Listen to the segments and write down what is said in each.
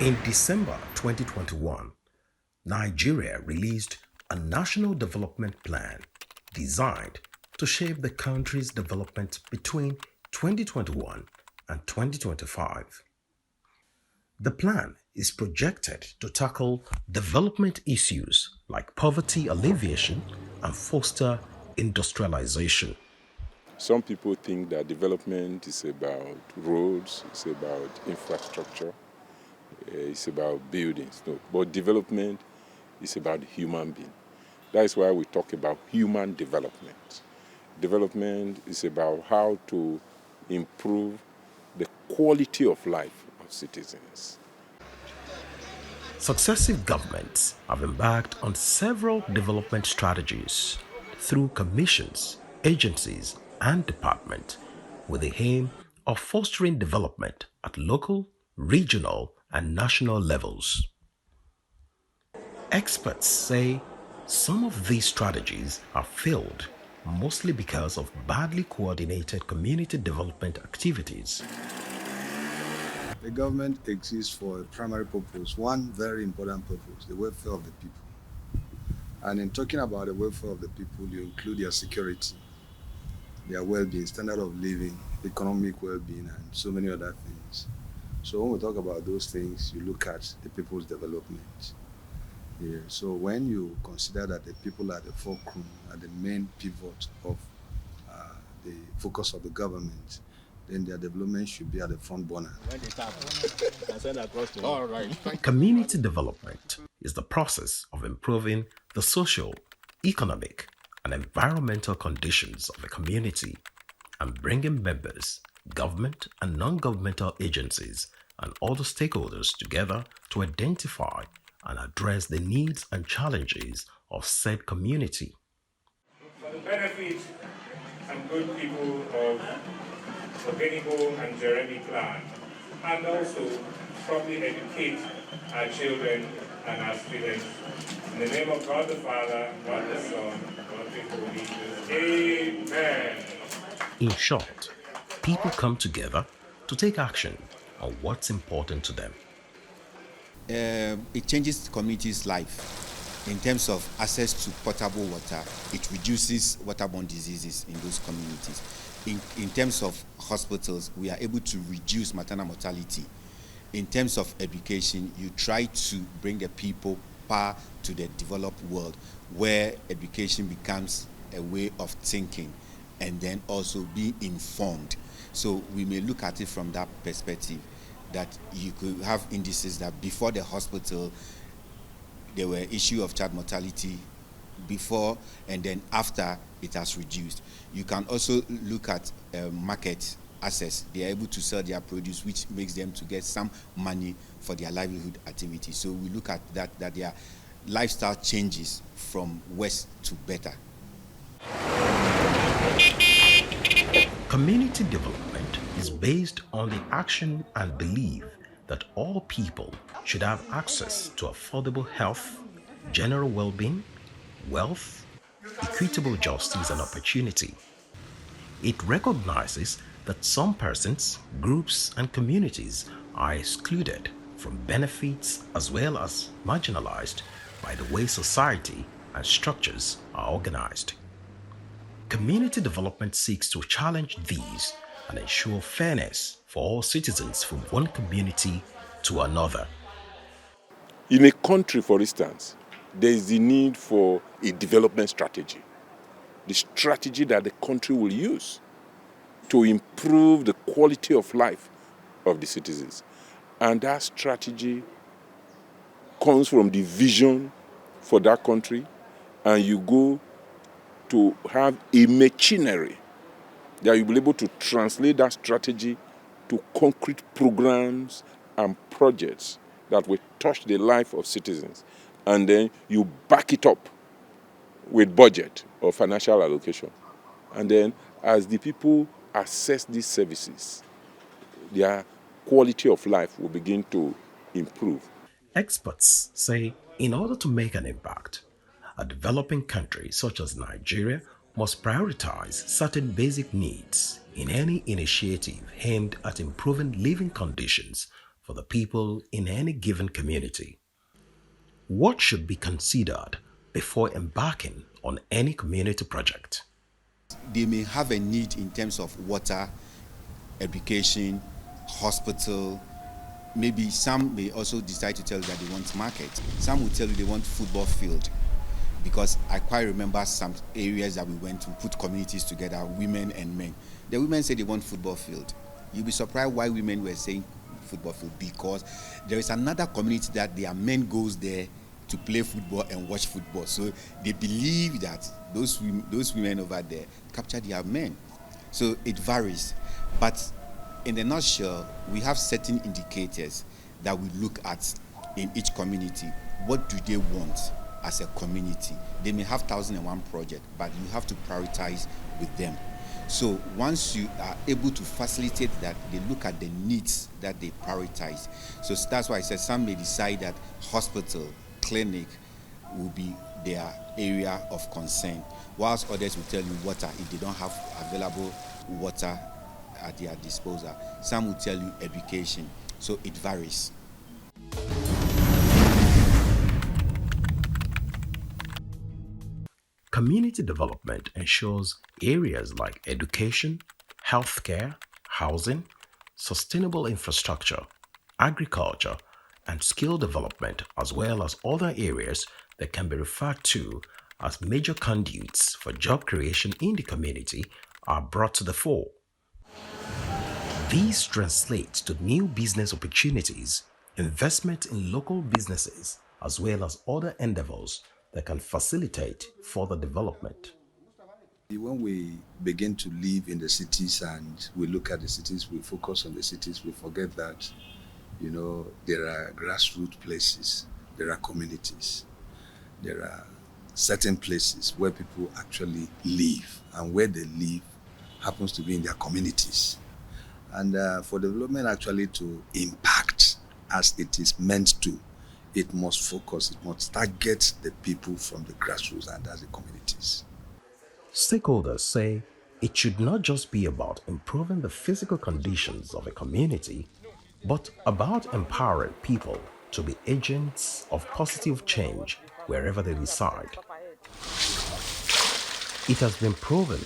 In December 2021, Nigeria released a national development plan designed to shape the country's development between 2021 and 2025. The plan is projected to tackle development issues like poverty alleviation and foster industrialization. Some people think that development is about roads, it's about infrastructure, it's about buildings. No, but development is about the human being. That is why we talk about human development. Development is about how to improve the quality of life of citizens. Successive governments have embarked on several development strategies through commissions, agencies, and departments with the aim of fostering development at local, regional, and national levels. Experts say some of these strategies have failed mostly because of badly coordinated community development activities. The government exists for a primary purpose, one very important purpose, the welfare of the people. And in talking about the welfare of the people, you include their security, their well-being, standard of living, economic well-being, and so many other things. So when we talk about those things, you look at the people's development. Yeah. So when you consider that the people are the fulcrum, are the main pivot of the focus of the government, then their development should be at the front burner. All right. Community development is the process of improving the social, economic, and environmental conditions of a community and bringing members, government and non-governmental agencies, and other stakeholders together to identify and address the needs and challenges of said community. For the benefit and good people of Ogenibo and Jeremy clan, and also properly educate our children and our students. In the name of God the Father, God the Son, God the Holy Spirit. Amen. In short, people come together to take action on what's important to them. It changes the community's life in terms of access to potable water. It reduces waterborne diseases in those communities. In terms of hospitals, we are able to reduce maternal mortality. In terms of education, you try to bring the people par to the developed world, where education becomes a way of thinking and then also be informed. So we may look at it from that perspective, that you could have indices that before the hospital, there were issue of child mortality before, and then after it has reduced. You can also look at market access. They are able to sell their produce, which makes them to get some money for their livelihood activity. So we look at that their lifestyle changes from worse to better. Community development is based on the action and belief that all people should have access to affordable health, general well-being, wealth, equitable justice and opportunity. It recognizes that some persons, groups and communities are excluded from benefits as well as marginalized by the way society and structures are organized. Community development seeks to challenge these and ensure fairness for all citizens from one community to another. In a country, for instance, there is the need for a development strategy. The strategy that the country will use to improve the quality of life of the citizens. And that strategy comes from the vision for that country, and you go to have a machinery that you'll be able to translate that strategy to concrete programs and projects that will touch the life of citizens. And then you back it up with budget or financial allocation. And then as the people access these services, their quality of life will begin to improve. Experts say in order to make an impact, a developing country such as Nigeria must prioritize certain basic needs in any initiative aimed at improving living conditions for the people in any given community. What should be considered before embarking on any community project? They may have a need in terms of water, education, hospital. Maybe some may also decide to tell you that they want market. Some will tell you they want football field. Because I quite remember some areas that we went to put communities together, women and men. The women said they want football field. You'll be surprised why women were saying football field, because there is another community that their men goes there to play football and watch football. So they believe that those women over there capture their men. So it varies. But in a nutshell, we have certain indicators that we look at in each community. What do they want as a community? They may have 1,001 projects, but you have to prioritize with them. So once you are able to facilitate that, they look at the needs that they prioritize. So that's why I said some may decide that hospital, clinic will be their area of concern, whilst others will tell you water if they don't have available water at their disposal. Some will tell you education. So it varies. Community development ensures areas like education, healthcare, housing, sustainable infrastructure, agriculture, and skill development, as well as other areas that can be referred to as major conduits for job creation in the community, are brought to the fore. These translate to new business opportunities, investment in local businesses, as well as other endeavors that can facilitate further development. When we begin to live in the cities and we look at the cities, we focus on the cities, we forget that, there are grassroots places, there are communities, there are certain places where people actually live, and where they live happens to be in their communities. And for development actually to impact as it is meant to, it must focus, it must target the people from the grassroots, and that's the communities. Stakeholders say it should not just be about improving the physical conditions of a community, but about empowering people to be agents of positive change wherever they reside. It has been proven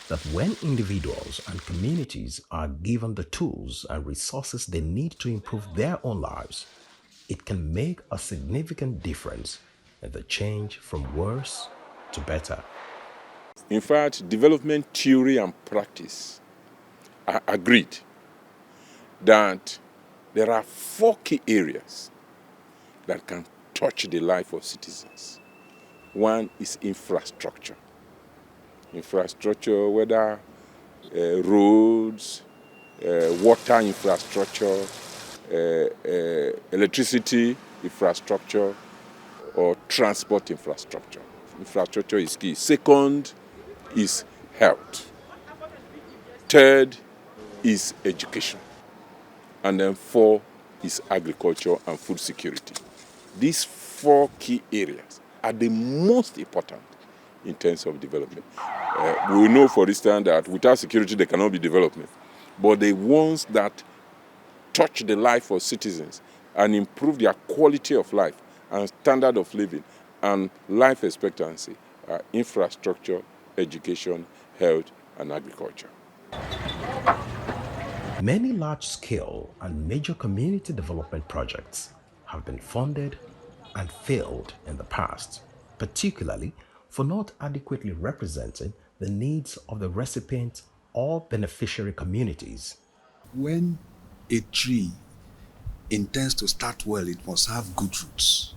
that when individuals and communities are given the tools and resources they need to improve their own lives, it can make a significant difference in the change from worse to better. In fact, development theory and practice are agreed that there are 4 key areas that can touch the life of citizens. One is infrastructure. Infrastructure, whether roads, water infrastructure, electricity infrastructure, or transport infrastructure. Infrastructure is key. Second is health. Third is education. And then 4 is agriculture and food security. These 4 key areas are the most important in terms of development. We know, for instance, that without security there cannot be development. But the ones that touch the life of citizens and improve their quality of life and standard of living and life expectancy are infrastructure, education, health, and agriculture. Many large-scale and major community development projects have been funded and failed in the past, particularly for not adequately representing the needs of the recipient or beneficiary communities. When a tree intends to start well, it must have good roots.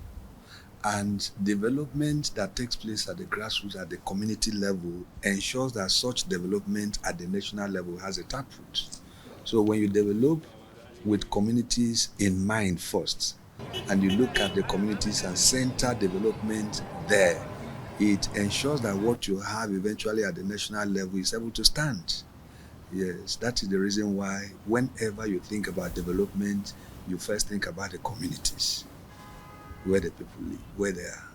And development that takes place at the grassroots, at the community level, ensures that such development at the national level has a taproot. So when you develop with communities in mind first, and you look at the communities and center development there, it ensures that what you have eventually at the national level is able to stand. Yes, that is the reason why whenever you think about development, you first think about the communities, where the people live, where they are.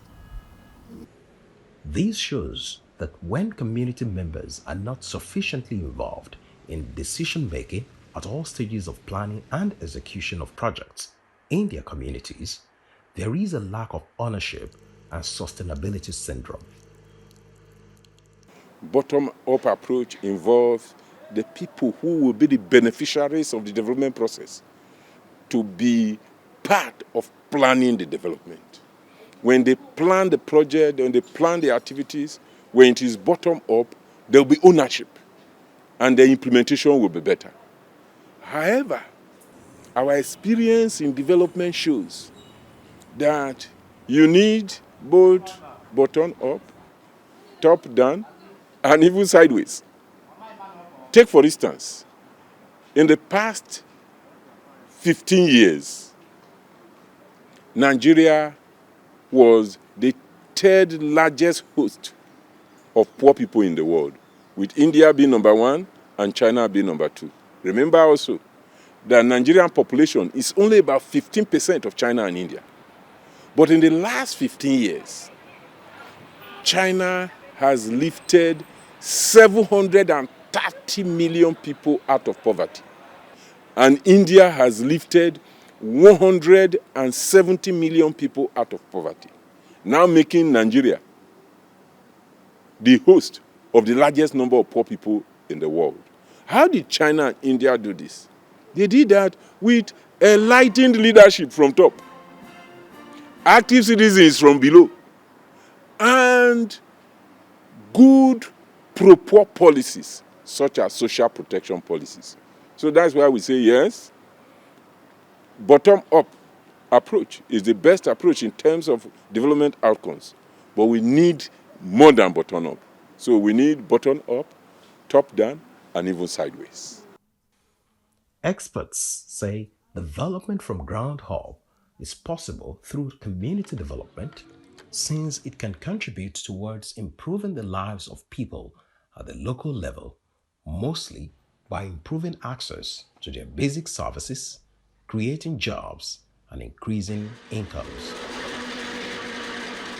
This shows that when community members are not sufficiently involved in decision-making at all stages of planning and execution of projects in their communities, there is a lack of ownership and sustainability syndrome. Bottom-up approach involves the people who will be the beneficiaries of the development process to be part of planning the development. When they plan the project, when they plan the activities, when it is bottom-up, there will be ownership and the implementation will be better. However, our experience in development shows that you need both bottom-up, top-down, and even sideways. Take, for instance, in the past 15 years, Nigeria was the third largest host of poor people in the world, with India being number one and China being number two. Remember also that Nigerian population is only about 15% of China and India. But in the last 15 years, China has lifted 730 million people out of poverty. And India has lifted 170 million people out of poverty, now making Nigeria the host of the largest number of poor people in the world. How did China and India do this? They did that with enlightened leadership from top, active citizens from below, and good pro-poor policies, such as social protection policies. So that's why we say yes, bottom-up approach is the best approach in terms of development outcomes. But we need more than bottom-up. So we need bottom-up, top-down, and even sideways. Experts say development from ground up is possible through community development, since it can contribute towards improving the lives of people at the local level, mostly by improving access to their basic services, creating jobs, and increasing incomes.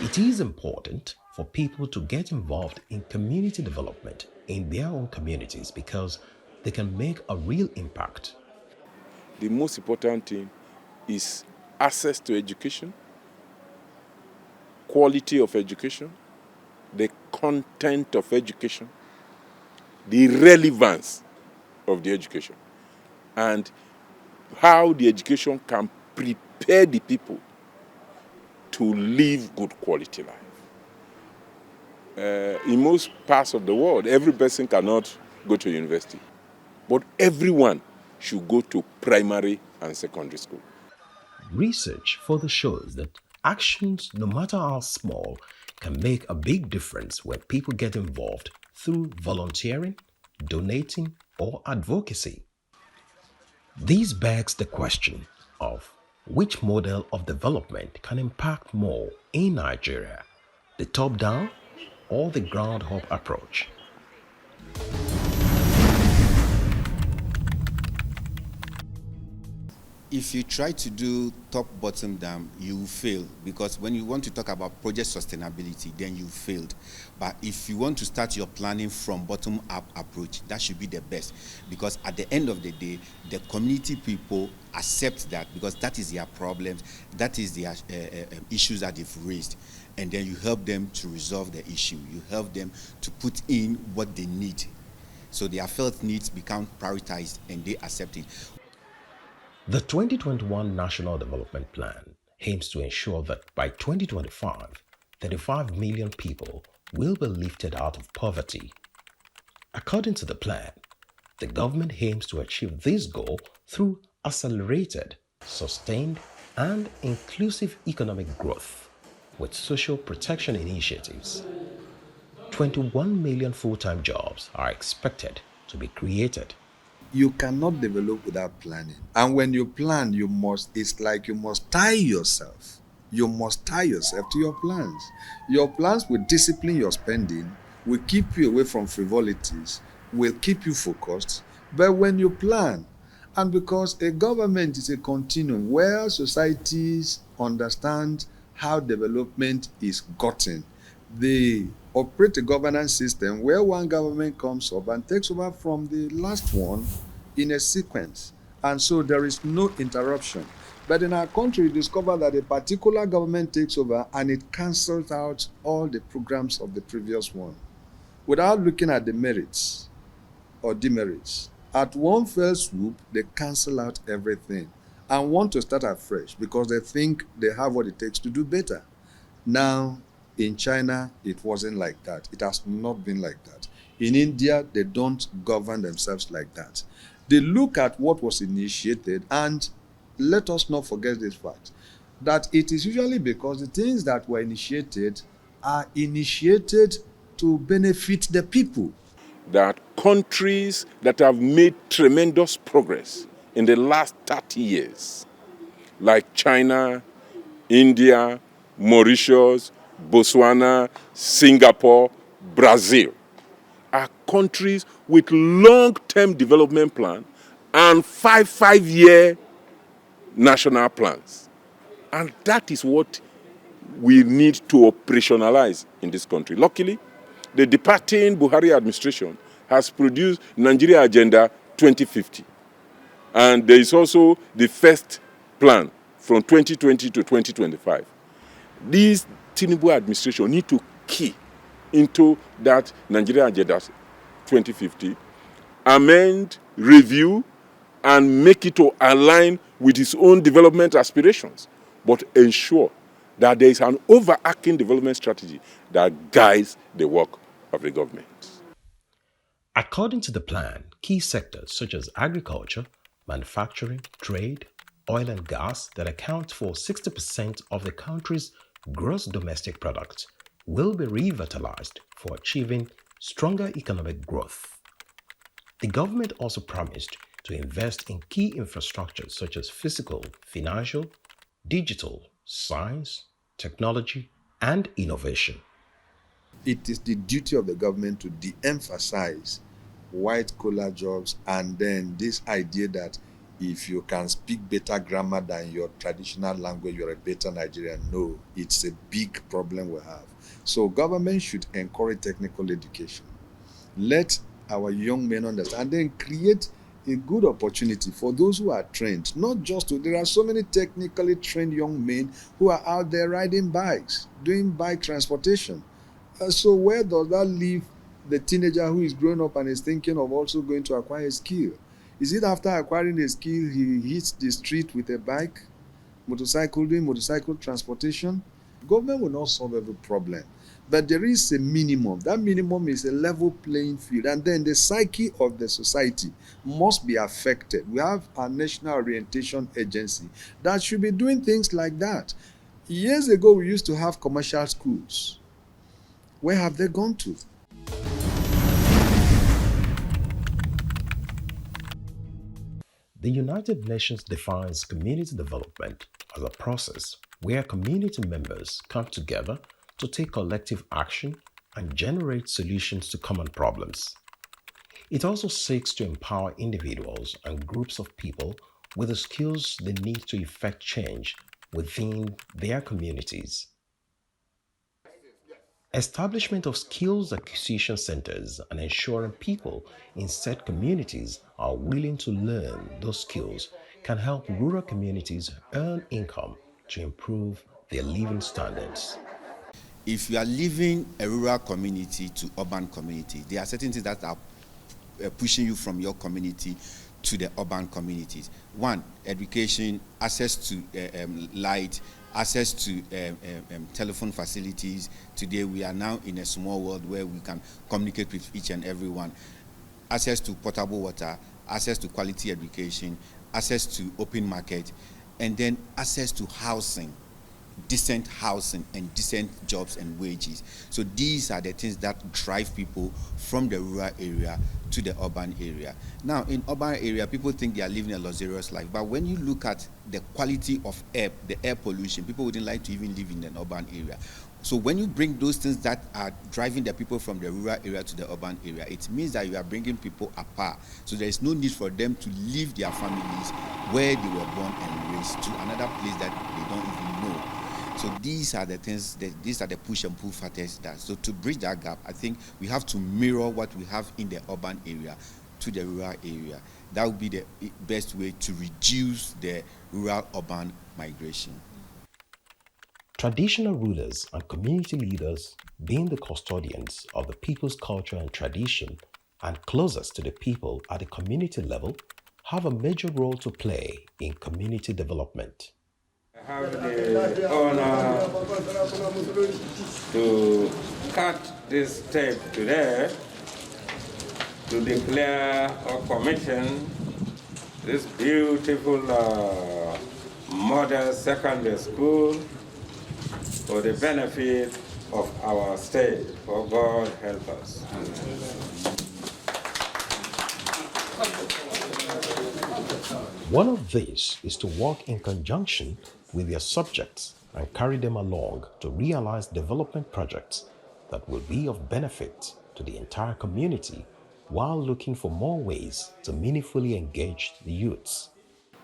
It is important for people to get involved in community development in their own communities because they can make a real impact. The most important thing is access to education, quality of education, the content of education, the relevance of the education, and how the education can prepare the people to live good quality life. In most parts of the world, every person cannot go to university, but everyone should go to primary and secondary school. Research further shows that actions, no matter how small, can make a big difference when people get involved through volunteering, donating, or advocacy. This begs the question of which model of development can impact more in Nigeria, the top-down or the ground-up approach. If you try to do top bottom down, you will fail, because when you want to talk about project sustainability, then you failed. But if you want to start your planning from bottom up approach, that should be the best, because at the end of the day, the community people accept that, because that is their problems, that is their issues that they've raised, and then you help them to resolve the issue. You help them to put in what they need, so their felt needs become prioritized and they accept it. The 2021 National Development Plan aims to ensure that by 2025, 35 million people will be lifted out of poverty. According to the plan, the government aims to achieve this goal through accelerated, sustained, and inclusive economic growth with social protection initiatives. 21 million full-time jobs are expected to be created. You cannot develop without planning. And when you plan, it's like you must tie yourself. You must tie yourself to your plans. Your plans will discipline your spending, will keep you away from frivolities, will keep you focused. But when you plan, and because a government is a continuum where societies understand how development is gotten, they operate a governance system where one government comes up and takes over from the last one in a sequence, and so there is no interruption. But in our country, we discover that a particular government takes over and it cancels out all the programs of the previous one without looking at the merits or demerits. At one fell swoop, they cancel out everything and want to start afresh because they think they have what it takes to do better. Now, in China, it wasn't like that. It has not been like that. In India, they don't govern themselves like that. They look at what was initiated, and let us not forget this fact, that it is usually because the things that were initiated are initiated to benefit the people. That countries that have made tremendous progress in the last 30 years, like China, India, Mauritius, Botswana, Singapore, Brazil, are countries with long-term development plan and five-year national plans. And that is what we need to operationalize in this country. Luckily, the departing Buhari administration has produced Nigeria Agenda 2050. And there is also the first plan from 2020 to 2025. This Tinubu administration need to key into that Nigeria Agenda 2050, amend, review, and make it to align with its own development aspirations, but ensure that there is an overarching development strategy that guides the work of the government. According to the plan, key sectors such as agriculture, manufacturing, trade, oil and gas that account for 60% of the country's gross domestic product will be revitalized for achieving stronger economic growth. The government also promised to invest in key infrastructures such as physical, financial, digital, science, technology, and innovation. It is the duty of the government to de-emphasize white-collar jobs, and then this idea that if you can speak better grammar than your traditional language, you're a better Nigerian. No, it's a big problem we have. So government should encourage technical education. Let our young men understand, and then create a good opportunity for those who are trained, not just to, there are so many technically trained young men who are out there riding bikes, doing bike transportation. So where does that leave the teenager who is growing up and is thinking of also going to acquire a skill? Is it after acquiring a skill he hits the street with a bike, doing motorcycle transportation? Government will not solve every problem, but there is a minimum. That minimum is a level playing field, and then the psyche of the society must be affected. We have a National Orientation Agency that should be doing things like that. Years ago, we used to have commercial schools. Where have they gone to? The United Nations defines community development as a process where community members come together to take collective action and generate solutions to common problems. It also seeks to empower individuals and groups of people with the skills they need to effect change within their communities. Establishment of skills acquisition centers and ensuring people in said communities are willing to learn those skills can help rural communities earn income to improve their living standards. If you are leaving a rural community to urban community, there are certain things that are pushing you from your community to the urban communities. One, education, access to light, access to telephone facilities. Today we are now in a small world where we can communicate with each and everyone. Access to potable water, access to quality education, access to open market, and then access to housing, decent housing and decent jobs and wages. So these are the things that drive people from the rural area to the urban area. Now, in urban area, people think they are living a luxurious life, but when you look at the quality of air, the air pollution, people wouldn't like to even live in an urban area. So when you bring those things that are driving the people from the rural area to the urban area, it means that you are bringing people apart. So there is no need for them to leave their families where they were born and raised to another place that they don't even know. So these are the things, these are the push and pull factors that, so to bridge that gap, I think we have to mirror what we have in the urban area to the rural area. That would be the best way to reduce the rural-urban migration. Traditional rulers and community leaders, being the custodians of the people's culture and tradition and closest to the people at the community level, have a major role to play in community development. I have the honor to cut this tape today to declare or commission this beautiful model secondary school for the benefit of our state. For God help us. One of these is to work in conjunction with their subjects and carry them along to realize development projects that will be of benefit to the entire community while looking for more ways to meaningfully engage the youths.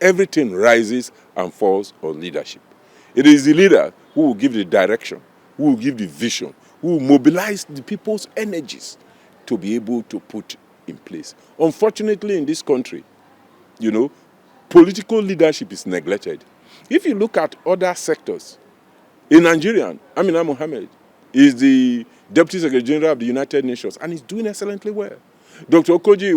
Everything rises and falls on leadership. It is the leader who will give the direction, who will give the vision, who will mobilize the people's energies to be able to put in place. Unfortunately, in this country, political leadership is neglected. If you look at other sectors, in Nigerian, Amina Mohammed is the Deputy Secretary General of the United Nations and is doing excellently well. Dr. Okoji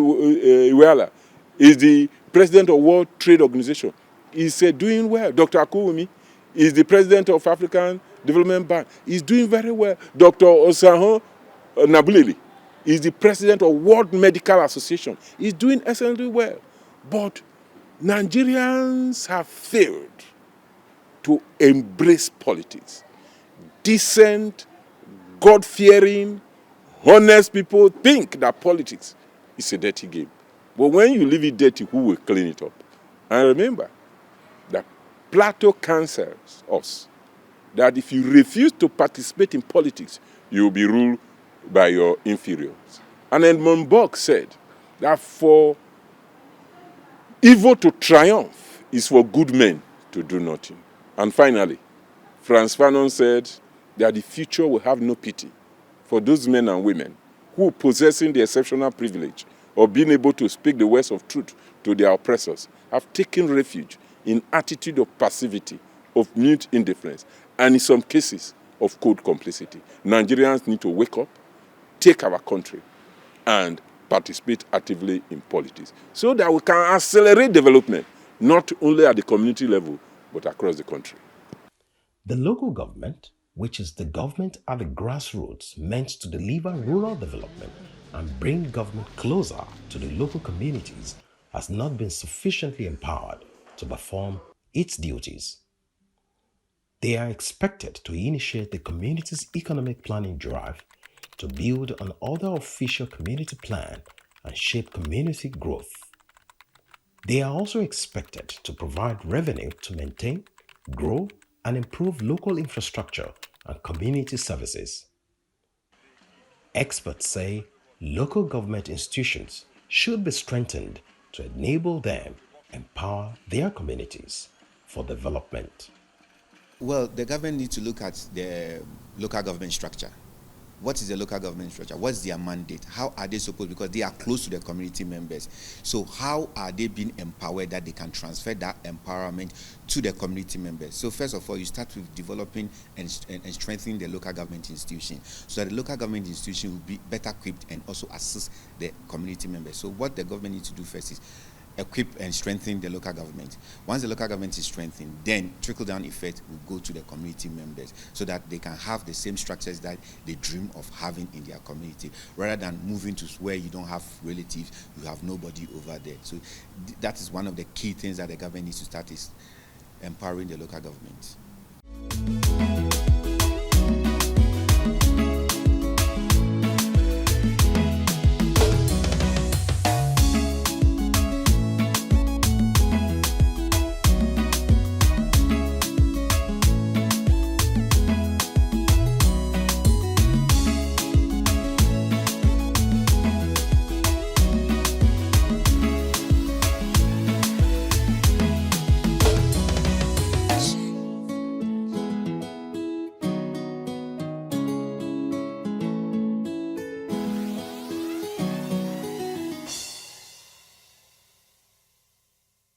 Iweala is the President of World Trade Organization. He's doing well. Dr. Akuwumi is the President of African Development Bank. He's doing very well. Dr. Osaho Nabuleli is the President of World Medical Association. He's doing excellently well. But Nigerians have failed to embrace politics. Decent, God-fearing, honest people think that politics is a dirty game. But when you leave it dirty, who will clean it up? And remember that Plato counsels us that if you refuse to participate in politics, you will be ruled by your inferiors. And Edmund Burke said that for evil to triumph is for good men to do nothing. And finally, Frantz Fanon said that the future will have no pity for those men and women who, possessing the exceptional privilege of being able to speak the words of truth to their oppressors, have taken refuge in attitude of passivity, of mute indifference, and in some cases of cold complicity. Nigerians need to wake up, take our country, and participate actively in politics so that we can accelerate development, not only at the community level, but across the country. The local government, which is the government at the grassroots meant to deliver rural development and bring government closer to the local communities, has not been sufficiently empowered to perform its duties. They are expected to initiate the community's economic planning drive, to build an other official community plan and shape community growth. They are also expected to provide revenue to maintain, grow, and improve local infrastructure and community services. Experts say local government institutions should be strengthened to enable them empower their communities for development. Well, the government needs to look at the local government structure. What is the local government structure? What's their mandate? How are they supposed, because they are close to the community members. So how are they being empowered that they can transfer that empowerment to the community members? So first of all, you start with developing and strengthening the local government institution so that the local government institution will be better equipped and also assist the community members. So what the government needs to do first is equip and strengthen the local government. Once the local government is strengthened, then trickle-down effect will go to the community members so that they can have the same structures that they dream of having in their community, rather than moving to where you don't have relatives, you have nobody over there. So that is one of the key things that the government needs to start, is empowering the local government.